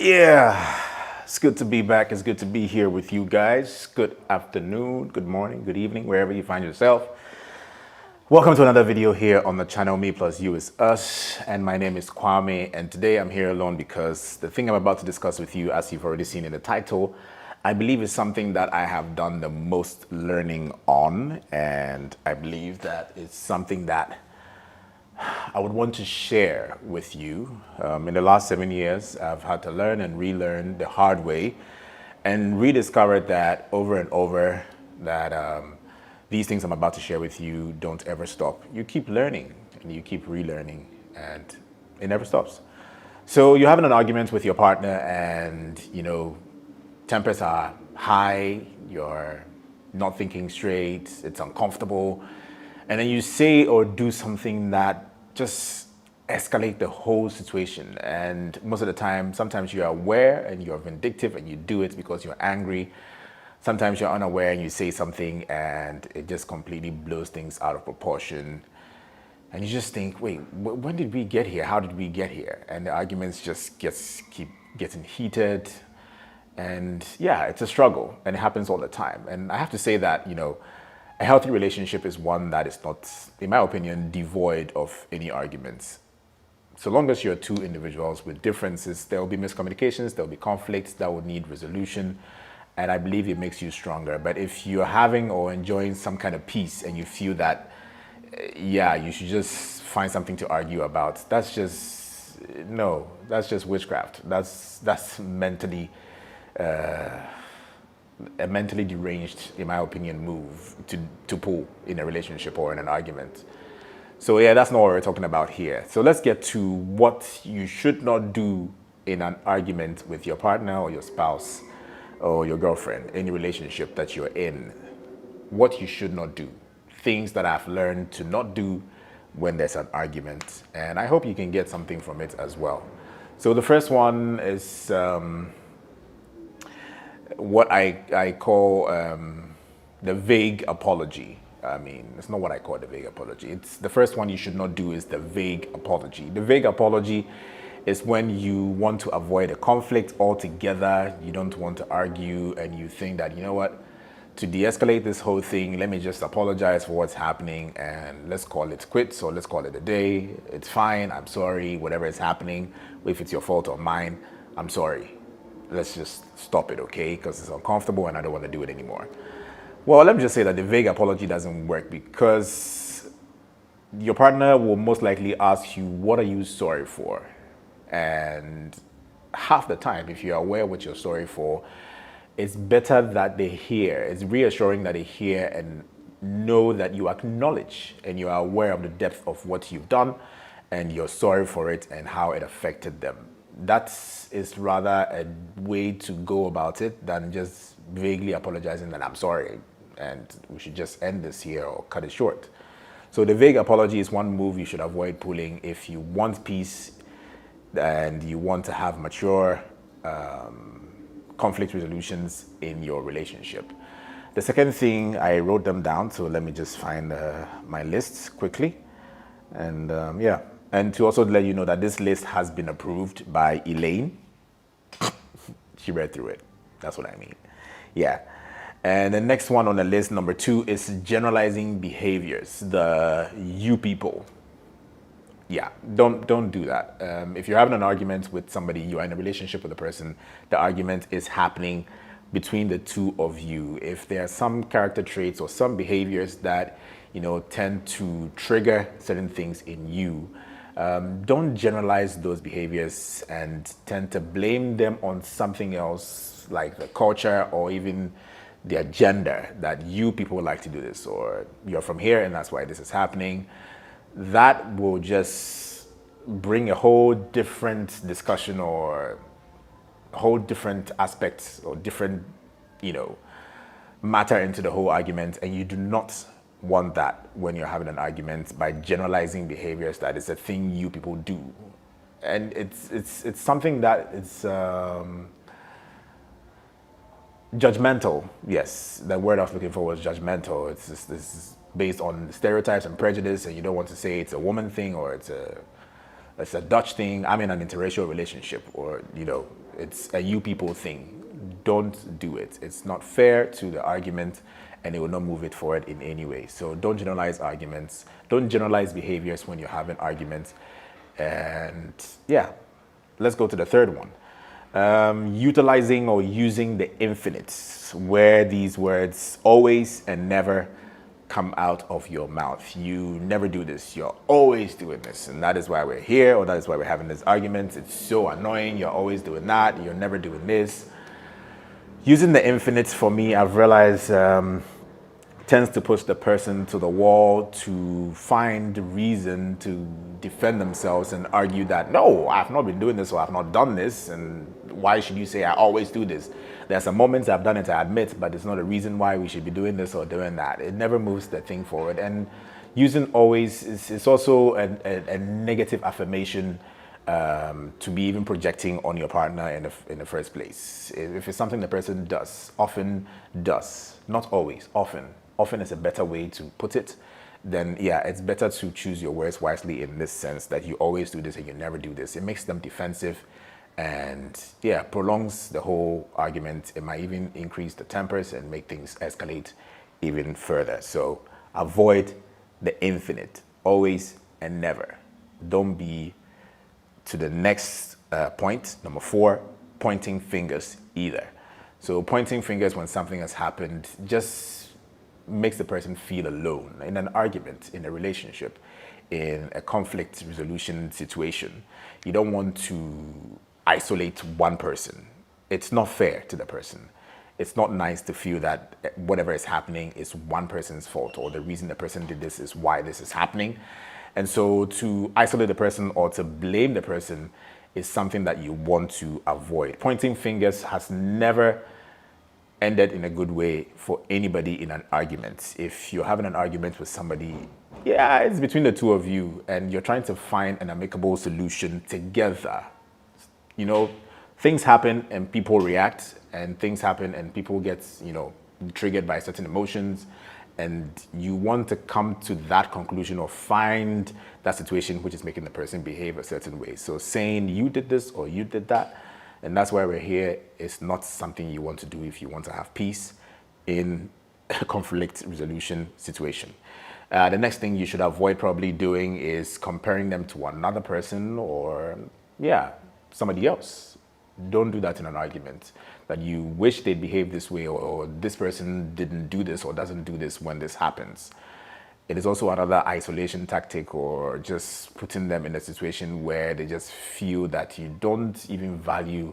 Yeah, it's good to be back. It's good to be here with you guys. Good afternoon, good morning, good evening, wherever you find yourself. Welcome to another video here on the channel Me Plus You is Us. And my name is Kwame. And today I'm here alone because the thing I'm about to discuss with you, as you've already seen in the title, I believe is something that I have done the most learning on. And I believe that it's something that I would want to share with you. In the last 7 years, I've had to learn and relearn the hard way and rediscovered that over and over that these things I'm about to share with you don't ever stop. You keep learning and you keep relearning and it never stops. So you're having an argument with your partner and, tempers are high, you're not thinking straight, it's uncomfortable, and then you say or do something that just escalate the whole situation. And most of the time, sometimes you're aware and you're vindictive and you do it because you're angry. Sometimes you're unaware and you say something and it just completely blows things out of proportion. And you just think, wait, when did we get here? How did we get here? And the arguments just keep getting heated. And yeah, it's a struggle and it happens all the time. And I have to say that, a healthy relationship is one that is not, in my opinion, devoid of any arguments. So long as you're two individuals with differences, there will be miscommunications, there will be conflicts that will need resolution. And I believe it makes you stronger. But if you're having or enjoying some kind of peace and you feel that, yeah, you should just find something to argue about, that's just, no, that's just witchcraft. That's mentally, a mentally deranged, in my opinion, move to pull in a relationship or in an argument. So yeah, that's not what we're talking about here. So let's get to what you should not do in an argument with your partner or your spouse or your girlfriend, any relationship that you're in. What you should not do. Things that I've learned to not do when there's an argument. And I hope you can get something from it as well. So the first one is what I call the vague apology. I mean, it's not what I call the vague apology. It's the first one you should not do is the vague apology. The vague apology is when you want to avoid a conflict altogether. You don't want to argue and you think that, you know what, to de-escalate this whole thing, let me just apologize for what's happening and let's call it quits or let's call it a day. It's fine. I'm sorry. Whatever is happening, if it's your fault or mine, I'm sorry. Let's just stop it, okay? Because it's uncomfortable and I don't want to do it anymore. Well, let me just say that the vague apology doesn't work because your partner will most likely ask you, what are you sorry for? And half the time, if you're aware what you're sorry for, it's better that they hear. It's reassuring that they hear and know that you acknowledge and you are aware of the depth of what you've done and you're sorry for it and how it affected them. That is rather a way to go about it than just vaguely apologizing that I'm sorry and we should just end this here or cut it short. So the vague apology is one move you should avoid pulling if you want peace and you want to have mature conflict resolutions in your relationship. The second thing, I wrote them down, so let me just find my lists quickly. And yeah. And to also let you know that this list has been approved by Elaine. She read through it. That's what I mean. Yeah. And the next one on the list, number 2, is generalizing behaviors. The you people. Yeah, don't do that. If you're having an argument with somebody, you are in a relationship with a person, the argument is happening between the two of you. If there are some character traits or some behaviors that, tend to trigger certain things in you, don't generalize those behaviors and tend to blame them on something else like the culture or even their gender, that you people like to do this or you're from here and that's why this is happening. That will just bring a whole different discussion or a whole different aspects or different, matter into the whole argument, and you do not want that when you're having an argument by generalizing behaviors that is a thing you people do. And it's something that it's judgmental. Yes, the word I was looking for was judgmental. It's just, this is based on stereotypes and prejudice, and you don't want to say it's a woman thing or it's a It's a Dutch thing. I'm in an interracial relationship, or it's a you people thing. Don't do it. It's not fair to the argument, and it will not move it forward in any way. So don't generalize arguments. Don't generalize behaviors when you're having arguments. And yeah, let's go to the third one. Utilizing or using the infinites, where these words always and never come out of your mouth. You never do this. You're always doing this. And that is why we're here, or that is why we're having this argument. It's so annoying. You're always doing that. You're never doing this. Using the infinites, for me, I've realized tends to push the person to the wall to find reason to defend themselves and argue that, no, I've not been doing this, or I've not done this, and why should you say I always do this? There's some moments I've done it, I admit, but it's not a reason why we should be doing this or doing that. It never moves the thing forward. And using always is also a negative affirmation to be even projecting on your partner in the first place. If it's something the person does, often does, not always, often is a better way to put it, then yeah, it's better to choose your words wisely in this sense, that you always do this and you never do this. It makes them defensive and yeah, prolongs the whole argument. It might even increase the tempers and make things escalate even further. So avoid the infinite, always and never. Don't be, to the next point, number 4, pointing fingers either. So pointing fingers when something has happened just makes the person feel alone in an argument, in a relationship, in a conflict resolution situation. You don't want to isolate one person. It's not fair to the person. It's not nice to feel that whatever is happening is one person's fault, or the reason the person did this is why this is happening. And so to isolate the person or to blame the person is something that you want to avoid. Pointing fingers has never ended in a good way for anybody in an argument. If you're having an argument with somebody, yeah, it's between the two of you and you're trying to find an amicable solution together. Things happen and people react, and things happen and people get, triggered by certain emotions, and you want to come to that conclusion or find that situation which is making the person behave a certain way. So saying you did this or you did that, and that's why we're here, is not something you want to do if you want to have peace in a conflict resolution situation. The next thing you should avoid probably doing is comparing them to another person or, somebody else. Don't do that in an argument, that you wish they'd behave this way, or this person didn't do this or doesn't do this when this happens. It is also another isolation tactic, or just putting them in a situation where they just feel that you don't even value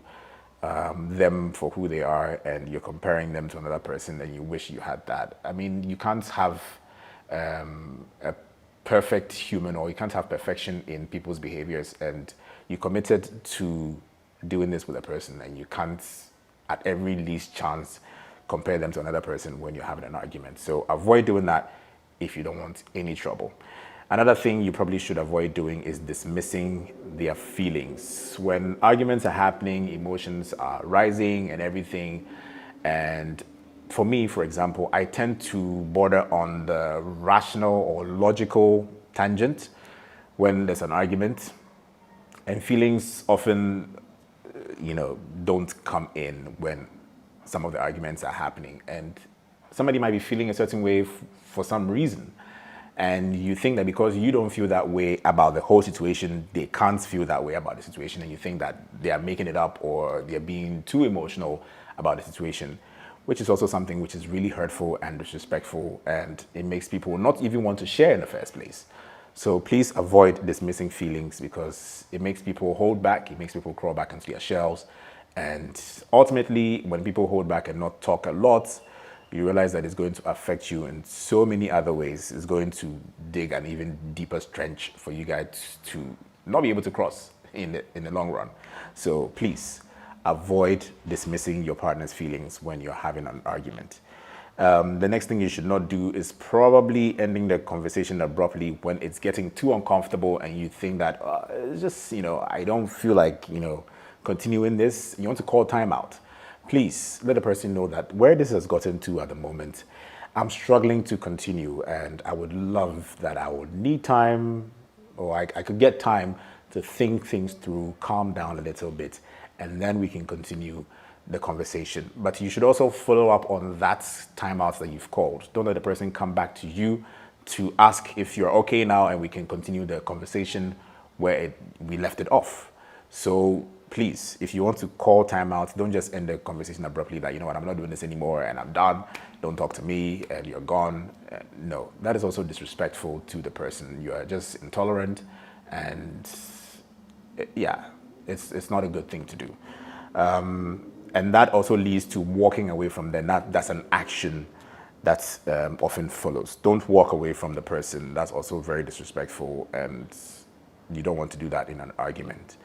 them for who they are, and you're comparing them to another person and you wish you had that. I mean, you can't have a perfect human, or you can't have perfection in people's behaviors, and you committed to doing this with a person, and you can't at every least chance compare them to another person when you're having an argument. So avoid doing that if you don't want any trouble. Another thing you probably should avoid doing is dismissing their feelings. When arguments are happening, emotions are rising and everything. And for me, for example, I tend to border on the rational or logical tangent when there's an argument, and feelings often, don't come in when some of the arguments are happening. And somebody might be feeling a certain way for some reason, and you think that because you don't feel that way about the whole situation, they can't feel that way about the situation, and you think that they are making it up or they're being too emotional about the situation, which is also something which is really hurtful and disrespectful, and it makes people not even want to share in the first place. So please avoid dismissing feelings, because it makes people hold back, it makes people crawl back into their shells, and ultimately when people hold back and not talk a lot, you realize that it's going to affect you in so many other ways. It's going to dig an even deeper trench for you guys to not be able to cross in the long run. So please avoid dismissing your partner's feelings when you're having an argument. The next thing you should not do is probably ending the conversation abruptly when it's getting too uncomfortable and you think that it's just, I don't feel like, continuing this. You want to call time out. Please let the person know that where this has gotten to at the moment, I'm struggling to continue, and I would love that I would need time, or I could get time to think things through, calm down a little bit, and then we can continue the conversation. But you should also follow up on that timeout that you've called. Don't let the person come back to you to ask if you're okay now and we can continue the conversation where we left it off. So please, if you want to call timeout, don't just end the conversation abruptly like, you know what, I'm not doing this anymore and I'm done. Don't talk to me and you're gone. No, that is also disrespectful to the person. You are just intolerant, and yeah, it's not a good thing to do. And that also leads to walking away from them. That's an action that often follows. Don't walk away from the person. That's also very disrespectful, and you don't want to do that in an argument.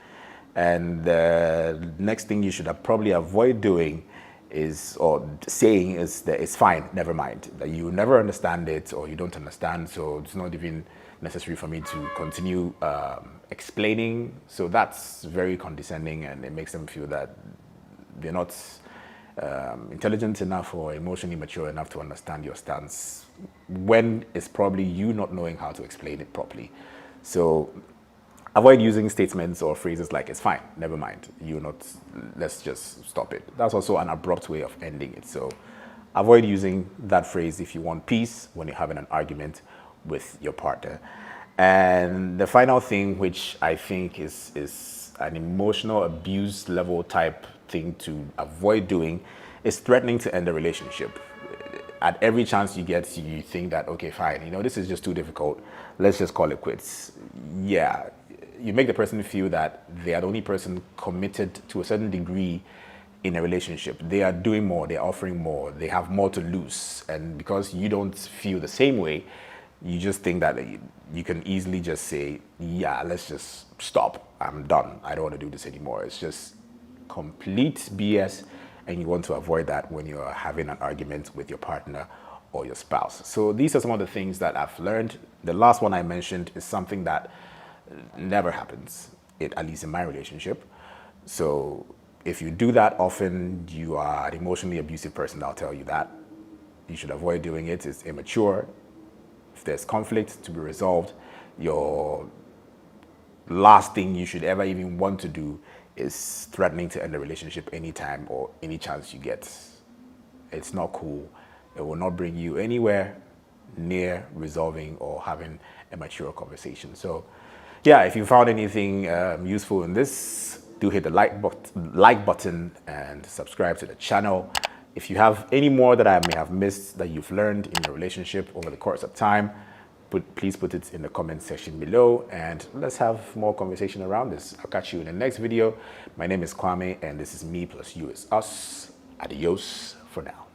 And the next thing you should probably avoid doing is, or saying, is that it's fine, never mind. That you never understand it or you don't understand, so it's not even necessary for me to continue explaining. So that's very condescending, and it makes them feel that they're not intelligent enough or emotionally mature enough to understand your stance, when it's probably you not knowing how to explain it properly. So avoid using statements or phrases like "it's fine, never mind, let's just stop it." That's also an abrupt way of ending it. So avoid using that phrase if you want peace when you're having an argument with your partner. And the final thing, which I think is an emotional abuse level type thing to avoid doing, is threatening to end the relationship. At every chance you get, you think that, okay, fine, this is just too difficult, let's just call it quits. Yeah, you make the person feel that they are the only person committed to a certain degree in a relationship. They are doing more, they're offering more, they have more to lose. And because you don't feel the same way, you just think that you can easily just say, yeah, let's just stop. I'm done. I don't want to do this anymore. It's just complete BS. And you want to avoid that when you're having an argument with your partner or your spouse. So these are some of the things that I've learned. The last one I mentioned is something that never happens, at least in my relationship. So if you do that often, you are an emotionally abusive person. I'll tell you that. You should avoid doing it. It's immature. If there's conflict to be resolved, your last thing you should ever even want to do is threatening to end the relationship anytime or any chance you get. It's not cool. It will not bring you anywhere near resolving or having a mature conversation. So yeah, if you found anything useful in this, do hit the like button and subscribe to the channel. If you have any more that I may have missed that you've learned in your relationship over the course of time, please put it in the comment section below, and let's have more conversation around this. I'll catch you in the next video. My name is Kwame, and this is Me Plus You Is Us. Adios for now.